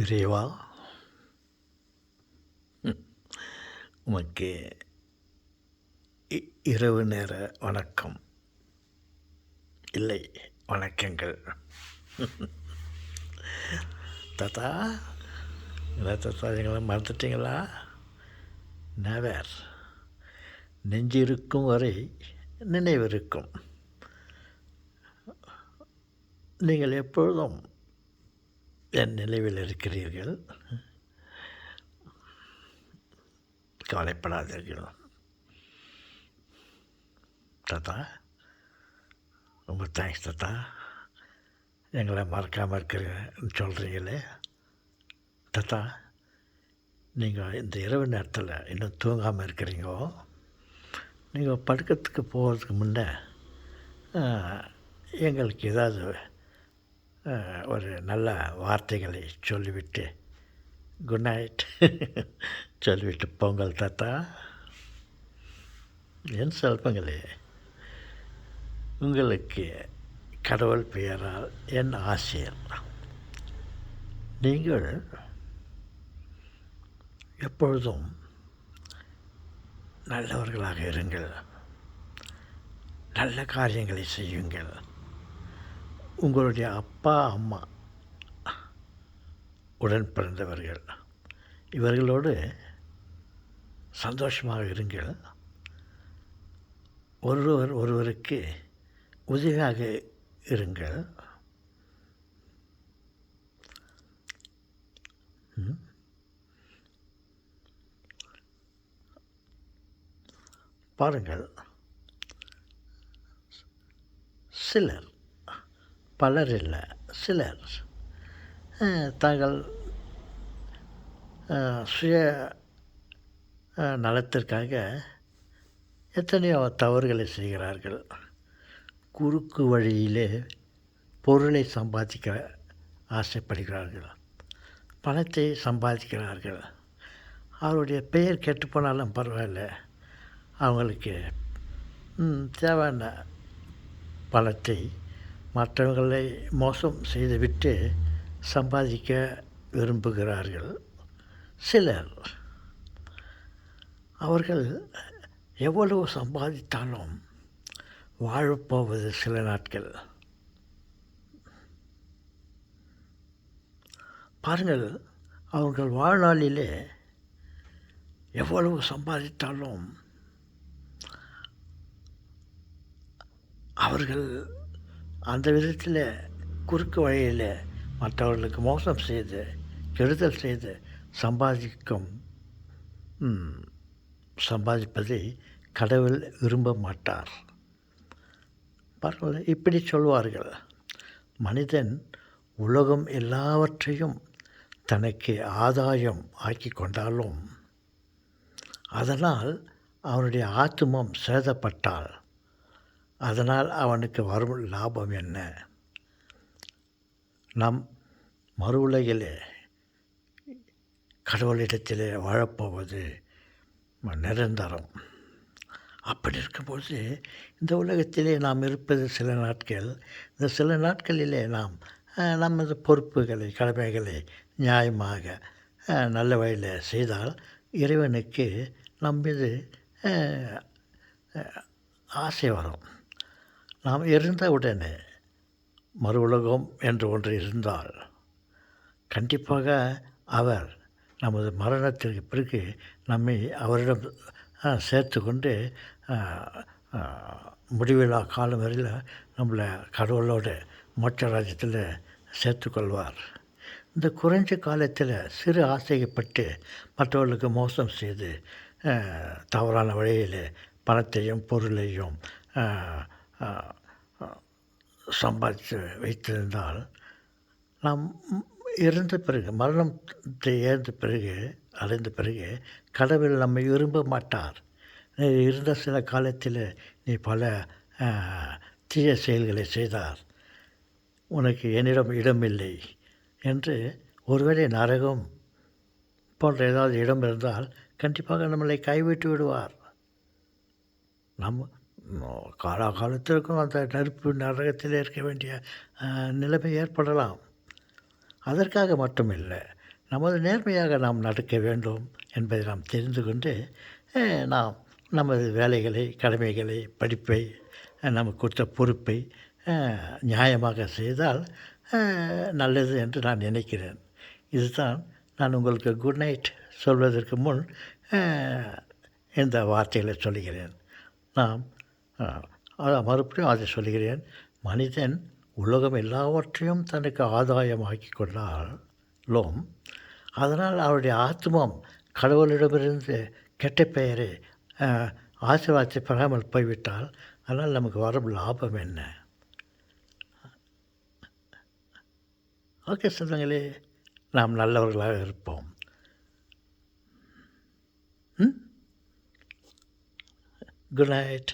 இறைவா, உமக்கு இரவு நேர வணக்கம், இல்லை வணக்கங்கள். தாத்தா, என்ன தாத்தா, எங்களை மறந்துட்டீங்களா? நெவர். நெஞ்சு இருக்கும் வரை நினைவிருக்கும். நீங்கள் எப்பொழுதும் என் நினைவில் இருக்கிறீர்கள். கவலைப்படாதீர்கள் தாத்தா. ரொம்ப தேங்க்ஸ் தாத்தா, எங்களை மறக்காமல் இருக்கிறேன்னு சொல்கிறீங்களே தாத்தா. நீங்கள் இந்த இரவு நேரத்தில் இன்னும் தூங்காமல் இருக்கிறீங்கோ. நீங்கள் படுக்கிறதுக்கு போகிறதுக்கு முன்னே எங்களுக்கு ஏதாவது ஒரு நல்ல வார்த்தைகளை சொல்லிவிட்டு குட் நைட் சொல்லிவிட்டு போங்கள் தாத்தா. என் செல்வங்களே, உங்களுக்கு கடவுள் பெயரால் என் ஆசையர். நீங்கள் எப்பொழுதும் நல்லவர்களாக இருங்கள், நல்ல காரியங்களை செய்யுங்கள். உங்களுடைய அப்பா அம்மா உடன் பிறந்தவர்கள் இவர்களோடு சந்தோஷமாக இருங்கள். ஒருவருக்கு உதவியாக இருங்கள். பாருங்கள், சிலர், பலர் இல்லை, சிலர் தாங்கள் சுய நலத்திற்காக எத்தனையோ தவறுகளை செய்கிறார்கள். குறுக்கு வழியிலே பொருளை சம்பாதிக்க ஆசைப்படுகிறார்கள், பணத்தை சம்பாதிக்கிறார்கள். அவருடைய பெயர் கெட்டுப்போனாலும் பரவாயில்ல, அவங்களுக்கு தேவையான பணத்தை மற்றவர்களை மோசம் செய்துவிட்டு சம்பாதிக்க விரும்புகிறார்கள். சிலர் அவர்கள் எவ்வளவு சம்பாதித்தாலும் வாழப்போவது சில நாட்கள். பாருங்கள், அவர்கள் வாழ்நாளிலே எவ்வளவு சம்பாதித்தாலும் அவர்கள் அந்த விதத்தில் குறுக்கு வழியில் மற்றவர்களுக்கு மோசம் செய்து கெடுதல் செய்து சம்பாதிப்பதை கடவுள் விரும்ப மாட்டார். பாருங்கள், இப்படி சொல்வார்கள், மனிதன் உலகம் எல்லாவற்றையும் தனக்கு ஆதாயம் ஆக்கி கொண்டாலும் அதனால் அவனுடைய ஆத்துமம் சேதப்பட்டால் அதனால் அவனுக்கு வரும் லாபம் என்ன? நம் மறு உலகிலே கடவுளிடத்திலே வாழப்போவது நிரந்தரம். அப்படி இருக்கும்போது இந்த உலகத்திலே நாம் இருப்பது சில நாட்கள். இந்த சில நாட்களிலே நாம் நமது பொறுப்புகளை, கடமைகளை நியாயமாக நல்ல வழியில் செய்தால் இறைவனுக்கு நம் மீது ஆசை வரும். நாம் இருந்த உடனே மறு உலகம் என்று ஒன்று இருந்தால் கண்டிப்பாக அவர் நமது மரணத்திற்கு பிறகு நம்மை அவரிடம் சேர்த்து கொண்டு முடிவில்லா காலம் வரையில் நம்மளை கடவுளோடு மோட்ச ராஜ்யத்தில் சேர்த்துக்கொள்வார். இந்த குறைஞ்ச காலத்தில் சிறு ஆசைப்பட்டு மற்றவர்களுக்கு மோசம் செய்து தவறான வழியில் பணத்தையும் பொருளையும் சம்பாதித்து வைத்திருந்தால் நாம் இறந்த பிறகு, மரணத்தை அடைந்த பிறகு கடவுள் நம்மை விரும்ப மாட்டார். இருந்த சில காலத்தில் நீ பல தீய செயல்களை செய்தார், உனக்கு என்னிடம் இடமில்லை என்று ஒருவேளை நரகம் போன்ற ஏதாவது இடம் இருந்தால் கண்டிப்பாக நம்மளை கைவிட்டு விடுவார். நம்ம காலத்திற்கும் அந்த நெருப்பு நரகத்தில் இருக்க வேண்டிய நிலைமை ஏற்படலாம். அதற்காக மட்டுமில்லை, நமது நேர்மையாக நாம் நடக்க வேண்டும் என்பதை நாம் தெரிந்து கொண்டு நாம் நமது வேலைகளை, கடமைகளை, படிப்பை, நமக்கு கொடுத்த பொறுப்பை நியாயமாக செய்தால் நல்லது என்று நான் நினைக்கிறேன். இதுதான் நான் உங்களுக்கு குட் நைட் சொல்வதற்கு முன் இந்த வார்த்தைகளை சொல்லுகிறேன். நாம் மறுபடியும் அதை சொல்லுகிறேன். மனிதன் உலகம் எல்லாவற்றையும் தனக்கு ஆதாயமாக்கி கொண்டாலும் அதனால் அவருடைய ஆத்மம் கடவுளிடமிருந்து கெட்ட பெயரை ஆசீர்வாதத்தை பெறாமல் போய்விட்டால் அதனால் நமக்கு வரும் லாபம் என்ன? ஓகே சொந்தங்களே, நாம் நல்லவர்களாக இருப்போம். Good night.